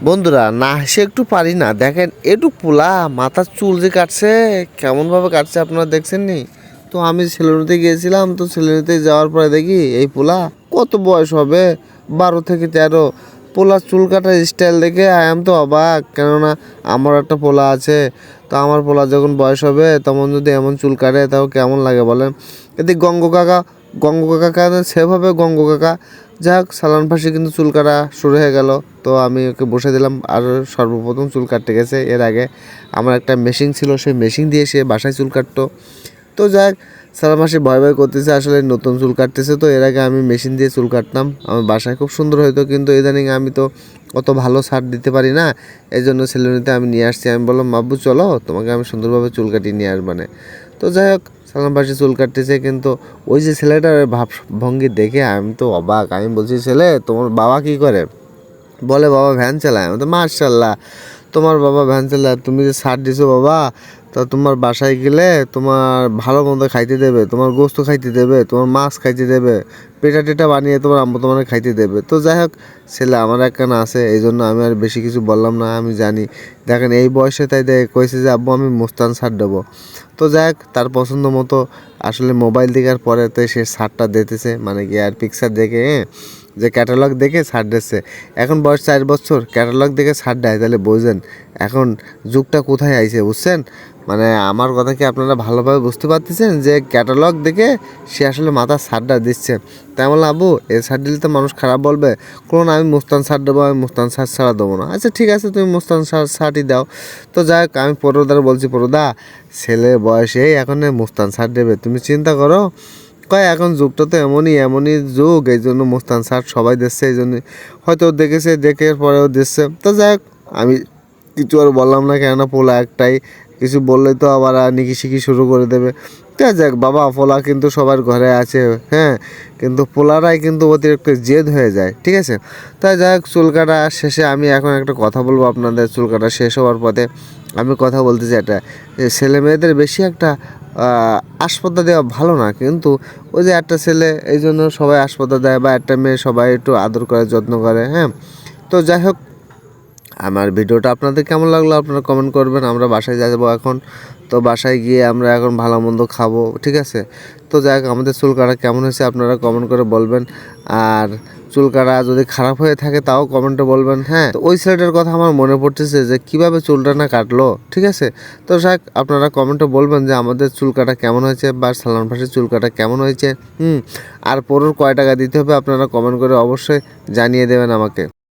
বন্ধুরা না হেসে একটু পারি না। দেখেন একটু পোলা মাথার চুল যে কাটছে, কেমনভাবে কাটছে আপনারা দেখছেন নি? তো আমি সেলুনিতে গিয়েছিলাম, তো সেলুনিতে যাওয়ার পরে দেখি এই পোলা কত বয়স হবে, 12 থেকে 13। পোলা চুল কাটার স্টাইল দেখে আই এম তো অবাক। কেননা আমার একটা পোলা আছে, তো আমার পোলা যখন বয়স হবে তখন যদি এমন চুল কাটে তাও কেমন লাগে বলেন? এদিকে গঙ্গ কাকা কেন সেভাবে গঙ্গ কাকা যাক সালান ফাঁসি কিন্তু চুল কাটা শুরু হয়ে গেল। তো আমি ওকে বসে দিলাম। আর সর্বপ্রথম চুল কাটতে গেছে, এর আগে আমার একটা মেশিন ছিল, সেই মেশিন দিয়ে সে বাসায় চুল কাটতো। তো যাক সালান ফাঁসি ভয় ভয় করতেছে, আসলে নতুন চুল কাটতেছে। তো এর আগে আমি মেশিন দিয়ে চুল কাটতাম, আমার বাসায় খুব সুন্দর হতো। কিন্তু ইদানিং আমি তো অত ভালো ছাড় দিতে পারি না, এই জন্য সেলুনিতে আমি নিয়ে আসছি। আমি বললাম মাব্বু চলো তোমাকে আমি সুন্দরভাবে চুল কাটিয়ে নিয়ে আসবানে। তো যাই হোক সালাম পাশে চুল কাটতেছে, কিন্তু ওই যে ছেলেটার ভাব ভঙ্গি দেখে আমি তো অবাক। আমি বলছি ছেলে তোমার বাবা কি করে? বলে বাবা ভ্যান চালায়। আমি তো মার্শাল্লাহ, তোমার বাবা ভ্যান চালায়, তুমি যে ছাড় দিছো বাবা, তা তোমার বাসায় গেলে তোমার ভালো মন্দ খাইতে দেবে, তোমার গোস্ত খাইতে দেবে, তোমার মাছ খাইতে দেবে, পেটা টেটা বানিয়ে তোমার আম্মু তোমার খাইতে দেবে। তো যাই হোক ছেলে আমার একখানা আছে, এই জন্য আমি আর বেশি কিছু বললাম না। আমি জানি দেখেন এই বয়সে তাই কইছে যে আব্বু আমি মুস্তান ছাড় দেবো। তো যাই হোক তার পছন্দ মতো আসলে মোবাইল দেখার পরে তো সে ছাড়টা দিতেছে, মানে কি আর পিকচার দেখে যে ক্যাটালগ দেখে ছাড় দিচ্ছে। এখন বয়স 4 বছর, ক্যাটালগ দেখে ছাড় দেয়, তাহলে বোঝেন এখন যুগটা কোথায় আইছে, বুঝছেন? মানে আমার কথা কি আপনারা ভালোভাবে বুঝতে পারতেছেন যে ক্যাটালগ দেখে সে আসলে মাথার ছাড়টা দিচ্ছে। তাই বললাম আবু এ ছাড় দিলে তো মানুষ খারাপ বলবে। কোনো না আমি মুস্তান ছাড় দেবো, আমি মুস্তান ছাড় ছাড়া দেবো না। আচ্ছা ঠিক আছে তুমি মুস্তান ছাড়ই দাও। তো যাই হোক আমি পরদার বলছি পরদা ছেলের বয়সেই এখন মুস্তান ছাড় দেবে, তুমি চিন্তা করো। কয় এখন যুগটা তো এমনই যুগ, এই জন্য মুস্তান শার্ট সবাই দিচ্ছে, এই জন্য হয়তো দেখেছে, দেখে পরেও দিচ্ছে। তো যাই হোক আমি কিছু আর বললাম না, কেননা পোলা একটাই, কিছু বললেই তো আবার নিকি শিকি শুরু করে দেবে। তো যাক বাবা পোলা কিন্তু সবার ঘরে আছে, হ্যাঁ, কিন্তু পোলারাই কিন্তু অতিরিক্ত জেদ হয়ে যায়, ঠিক আছে? তাই যাই হোক চুল কাটা শেষে আমি এখন একটা কথা বলবো আপনাদের। চুল কাটা শেষ হওয়ার পথে আমি কথা বলতে চাই এটা, যে ছেলে মেয়েদের বেশি একটা আসপদ্দা দেওয়া ভালো না, কিন্তু ওই যে একটা ছেলে এই জন্য সবাই আসপদ্দা দেয়, বা একটা মেয়ে সবাই একটু আদর করে যত্ন করে, হ্যাঁ। তো যাই হোক আমার ভিডিওটা আপনাদের কেমন লাগলো আপনারা কমেন্ট করবেন। আমরা বাসায় যাবো এখন, তো বাসায় গিয়ে আমরা এখন ভালো মন্দ খাবো, ঠিক আছে? তো যাই হোক আমাদের চুল কাটা কেমন হয়েছে আপনারা কমেন্ট করে বলবেন। আর চুল কাটা যদি খারাপ হয়ে থাকে তাও কমেন্টে বলবেন, হ্যাঁ। তো ওই সাইডের কথা আমার মনে পড়তেছে যে কিভাবে চুলটা না কাটলো, ঠিক আছে? তো যাক আপনারা কমেন্টে বলবেন যে আমাদের চুল কাটা কেমন হয়েছে, বা সালমান ফার্সির চুল কাটা কেমন হয়েছে। আর পরের কয় টাকা দিতে হবে আপনারা কমেন্ট করে অবশ্যই জানিয়ে দেবেন আমাকে।